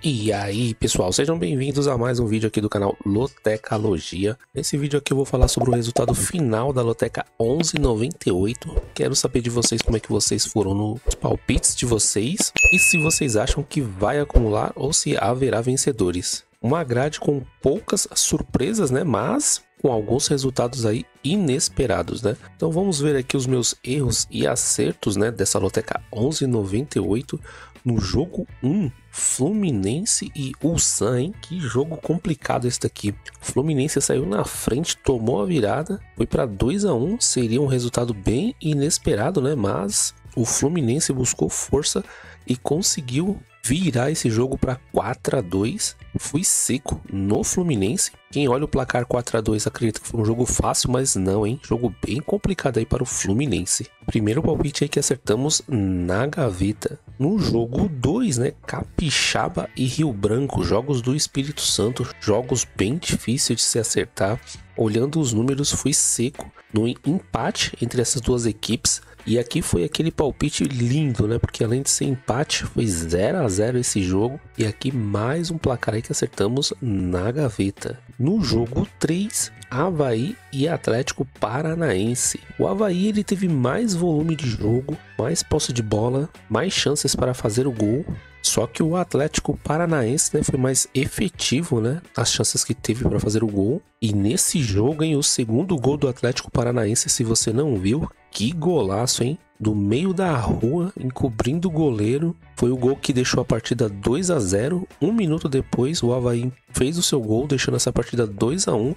E aí pessoal, sejam bem-vindos a mais um vídeo aqui do canal Lotecalogia. Nesse vídeo aqui eu vou falar sobre o resultado final da Loteca 1198. Quero saber de vocês como é que vocês foram nos palpites de vocês e se vocês acham que vai acumular ou se haverá vencedores. Uma grade com poucas surpresas, né? Mas com alguns resultados aí inesperados, né? Então vamos ver aqui os meus erros e acertos, né, dessa Loteca 1198 no jogo 1, Fluminense e Ulsan, hein? Que jogo complicado esse daqui. O Fluminense saiu na frente, tomou a virada, foi para 2-1, seria um resultado bem inesperado, né? Mas o Fluminense buscou força e conseguiu virar esse jogo para 4-2. Fui seco no Fluminense. Quem olha o placar 4-2 acredita que foi um jogo fácil, mas não, hein? Jogo bem complicado aí para o Fluminense. Primeiro palpite aí que acertamos na gaveta. No jogo 2, né? Capixaba e Rio Branco, jogos do Espírito Santo, jogos bem difíceis de se acertar. Olhando os números, fui seco no empate entre essas duas equipes. E aqui foi aquele palpite lindo, né? Porque além de ser empate, foi 0-0 esse jogo. E aqui mais um placar aí que acertamos na gaveta. No jogo 3, Avaí e Atlético Paranaense. O Avaí ele teve mais volume de jogo, mais posse de bola, mais chances para fazer o gol. Só que o Atlético Paranaense, né, foi mais efetivo, né, as chances que teve para fazer o gol. E nesse jogo, hein, o segundo gol do Atlético Paranaense, se você não viu, que golaço, hein? Do meio da rua, encobrindo o goleiro. Foi o gol que deixou a partida 2-0. Um minuto depois, o Avaí fez o seu gol, deixando essa partida 2-1.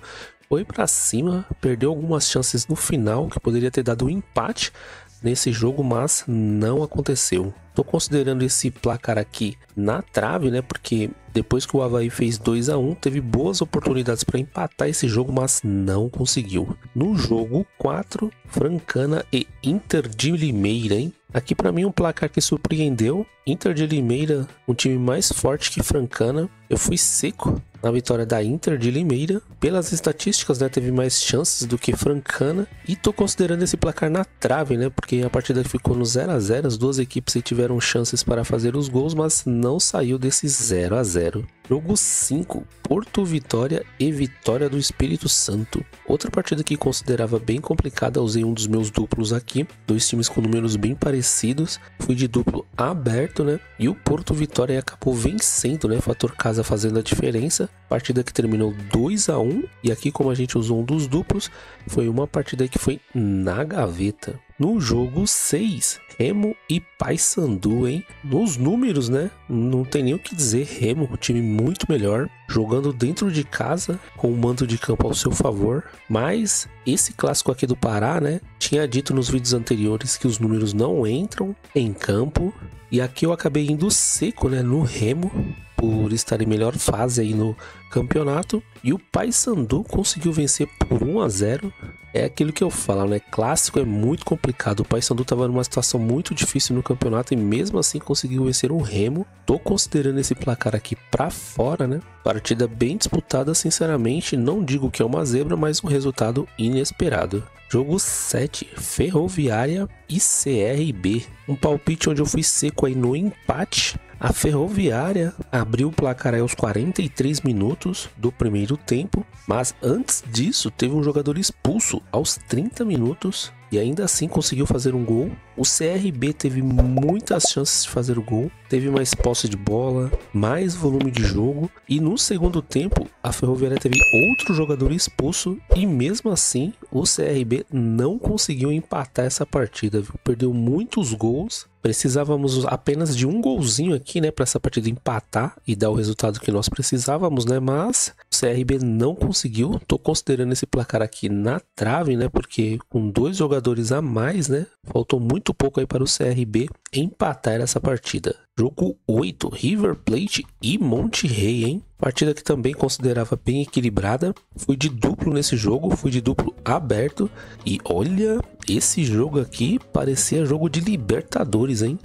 Foi para cima, perdeu algumas chances no final, que poderia ter dado um empate nesse jogo, mas não aconteceu. Tô considerando esse placar aqui na trave, né? Porque depois que o Avaí fez 2-1, teve boas oportunidades para empatar esse jogo, mas não conseguiu. No jogo 4, Francana e Inter de Limeira, hein? Aqui para mim um placar que surpreendeu. Inter de Limeira, um time mais forte que Francana. Eu fui seco na vitória da Inter de Limeira. Pelas estatísticas, né, teve mais chances do que Francana. E tô considerando esse placar na trave, né? Porque a partida ficou no 0-0. As duas equipes tiveram chances para fazer os gols, mas não saiu desse 0-0. Jogo 5, Porto Vitória e Vitória do Espírito Santo. Outra partida que considerava bem complicada, usei um dos meus duplos aqui. Dois times com números bem parecidos. Fui de duplo aberto, né? E o Porto Vitória acabou vencendo, né? Fator casa fazendo a diferença. Partida que terminou 2-1. E aqui, como a gente usou um dos duplos, foi uma partida que foi na gaveta. No jogo 6, Remo e Paysandu, hein? Nos números, né? Não tem nem o que dizer. Remo, um time muito melhor, jogando dentro de casa, com o mando de campo ao seu favor. Mas esse clássico aqui do Pará, né? Tinha dito nos vídeos anteriores que os números não entram em campo. E aqui eu acabei indo seco, né? No Remo, por estar em melhor fase aí no campeonato. E o Paysandu conseguiu vencer por 1-0. É aquilo que eu falo, né? Clássico é muito complicado. O Paysandu estava numa situação muito difícil no campeonato e mesmo assim conseguiu vencer um Remo. Tô considerando esse placar aqui para fora, né? Partida bem disputada, sinceramente. Não digo que é uma zebra, mas um resultado inesperado. Jogo 7, Ferroviária e CRB. Um palpite onde eu fui seco aí no empate. A Ferroviária abriu o placar aí aos 43 minutos do primeiro tempo, mas antes disso teve um jogador expulso aos 30 minutos e ainda assim conseguiu fazer um gol. O CRB teve muitas chances de fazer o gol, teve mais posse de bola, mais volume de jogo e no segundo tempo a Ferroviária teve outro jogador expulso e mesmo assim o CRB não conseguiu empatar essa partida, viu? Perdeu muitos gols. Precisávamos apenas de um golzinho aqui, né, para essa partida empatar e dar o resultado que nós precisávamos, né, mas o CRB não conseguiu. Tô considerando esse placar aqui na trave, né, porque com dois jogadores a mais, né, faltou muito pouco aí para o CRB empatar essa partida. Jogo 8, River Plate e Monterrey, hein? Partida que também considerava bem equilibrada. Fui de duplo nesse jogo, fui de duplo aberto. E olha, esse jogo aqui parecia jogo de Libertadores, hein?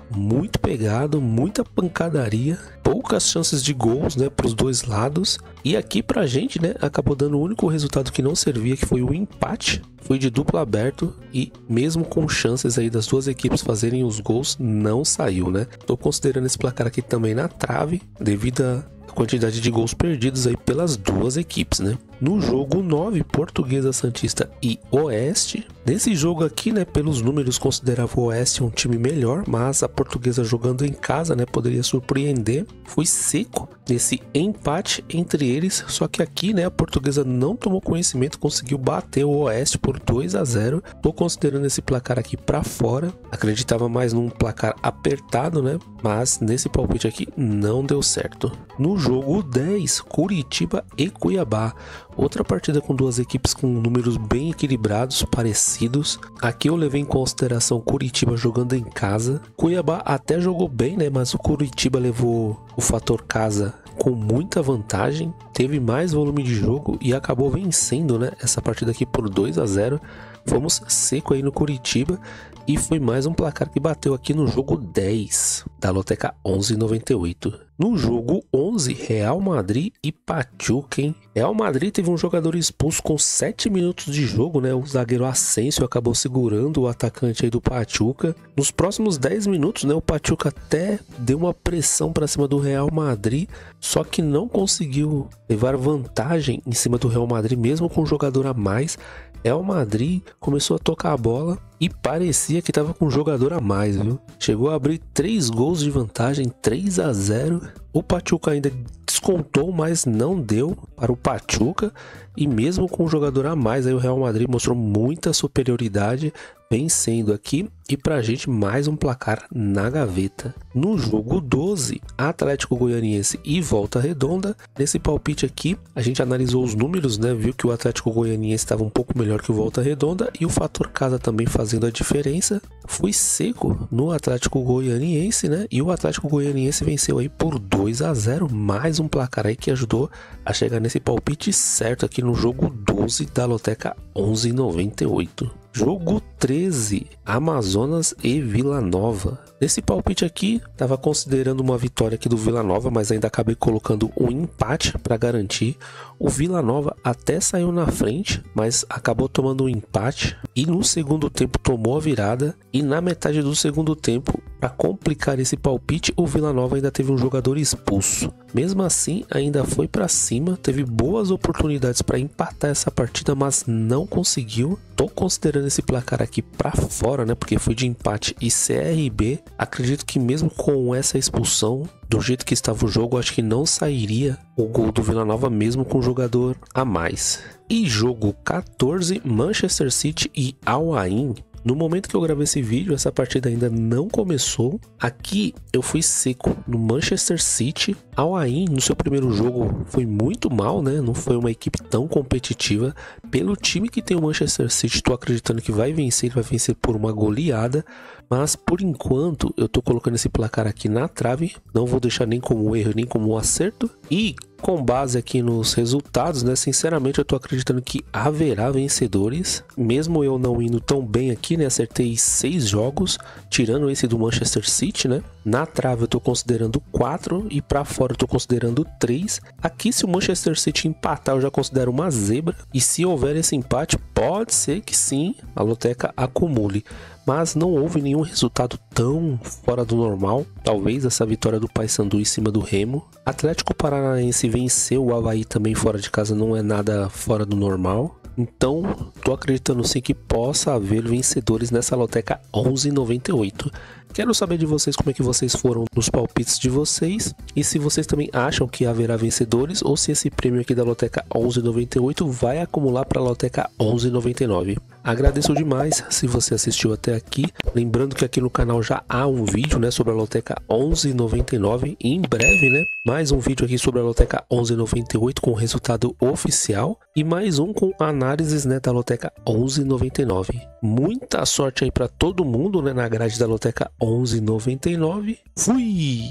Muito pegado, muita pancadaria, poucas chances de gols, né, para os dois lados. E aqui pra gente, né, acabou dando o único resultado que não servia, que foi o empate. Foi de duplo aberto e mesmo com chances aí das duas equipes fazerem os gols, não saiu, né? Tô considerando esse placar aqui também na trave, devido à quantidade de gols perdidos aí pelas duas equipes, né? No jogo 9, Portuguesa Santista e Oeste. Nesse jogo aqui, né, pelos números considerava o Oeste um time melhor, mas a Portuguesa jogando em casa, né, poderia surpreender. Foi seco nesse empate entre eles, só que aqui, né, a Portuguesa não tomou conhecimento, conseguiu bater o Oeste por 2-0. Tô considerando esse placar aqui para fora. Acreditava mais num placar apertado, né, mas nesse palpite aqui não deu certo. No jogo 10, Curitiba e Cuiabá. Outra partida com duas equipes com números bem equilibrados, parecidos. Aqui eu levei em consideração Curitiba jogando em casa. Cuiabá até jogou bem, né? Mas o Curitiba levou o fator casa com muita vantagem. Teve mais volume de jogo e acabou vencendo, né, essa partida aqui por 2-0. Fomos seco aí no Curitiba. E foi mais um placar que bateu aqui no jogo 10 da Loteca 11,98. No jogo 11, Real Madrid e Pachuca, hein? Real Madrid teve um jogador expulso com 7 minutos de jogo, né? O zagueiro Asensio acabou segurando o atacante aí do Pachuca. Nos próximos 10 minutos, né, o Pachuca até deu uma pressão para cima do Real Madrid, só que não conseguiu levar vantagem em cima do Real Madrid, mesmo com um jogador a mais. Real Madrid começou a tocar a bola e parecia que estava com um jogador a mais, viu? Chegou a abrir 3 gols de vantagem, 3-0. O Pachuca ainda descontou, mas não deu para o Pachuca. E mesmo com um jogador a mais, aí o Real Madrid mostrou muita superioridade, vencendo aqui. E pra gente mais um placar na gaveta. No jogo 12, Atlético Goianiense e Volta Redonda. Nesse palpite aqui, a gente analisou os números, né? Viu que o Atlético Goianiense estava um pouco melhor que o Volta Redonda. E o fator casa também fazendo a diferença. Foi seco no Atlético Goianiense, né? E o Atlético Goianiense venceu aí por 2-0. Mais um placar aí que ajudou a chegar nesse palpite certo aqui no jogo 12 da Loteca 11,98. Jogo 13, Amazonas e Vila Nova. Nesse palpite aqui, estava considerando uma vitória aqui do Vila Nova, mas ainda acabei colocando um empate para garantir. O Vila Nova até saiu na frente, mas acabou tomando um empate. E no segundo tempo tomou a virada. E na metade do segundo tempo, para complicar esse palpite, o Vila Nova ainda teve um jogador expulso. Mesmo assim, ainda foi para cima, teve boas oportunidades para empatar essa partida, mas não conseguiu. Tô considerando esse placar aqui para fora, né? Porque foi de empate e CRB. Acredito que mesmo com essa expulsão, do jeito que estava o jogo, acho que não sairia o gol do Vila Nova mesmo com um jogador a mais. E jogo 14, Manchester City e Al Ain. No momento que eu gravei esse vídeo, essa partida ainda não começou. Aqui eu fui seco no Manchester City. Al Ain no seu primeiro jogo foi muito mal, né? Não foi uma equipe tão competitiva. Pelo time que tem o Manchester City, estou acreditando que vai vencer por uma goleada. Mas por enquanto eu tô colocando esse placar aqui na trave. Não vou deixar nem como erro, nem como acerto. E com base aqui nos resultados, né? Sinceramente eu tô acreditando que haverá vencedores. Mesmo eu não indo tão bem aqui, né? Acertei 6 jogos, tirando esse do Manchester City, né? Na trave eu tô considerando 4 e para fora eu tô considerando 3. Aqui se o Manchester City empatar eu já considero uma zebra. E se houver esse empate, pode ser que sim, a Loteca acumule. Mas não houve nenhum resultado tão fora do normal. Talvez essa vitória do Paysandu em cima do Remo. Atlético Paranaense venceu o Avaí também fora de casa, não é nada fora do normal. Então, tô acreditando sim que possa haver vencedores nessa Loteca 11,98. Quero saber de vocês como é que vocês foram nos palpites de vocês e se vocês também acham que haverá vencedores ou se esse prêmio aqui da Loteca 11,98 vai acumular para a Loteca 11,99. Agradeço demais se você assistiu até aqui. Lembrando que aqui no canal já há um vídeo, né, sobre a Loteca 11,99 e em breve, né, mais um vídeo aqui sobre a Loteca 11,98 com o resultado oficial e mais um com análises, né, da Loteca 11,99. Muita sorte aí para todo mundo, né, na grade da Loteca 11,99. Fui!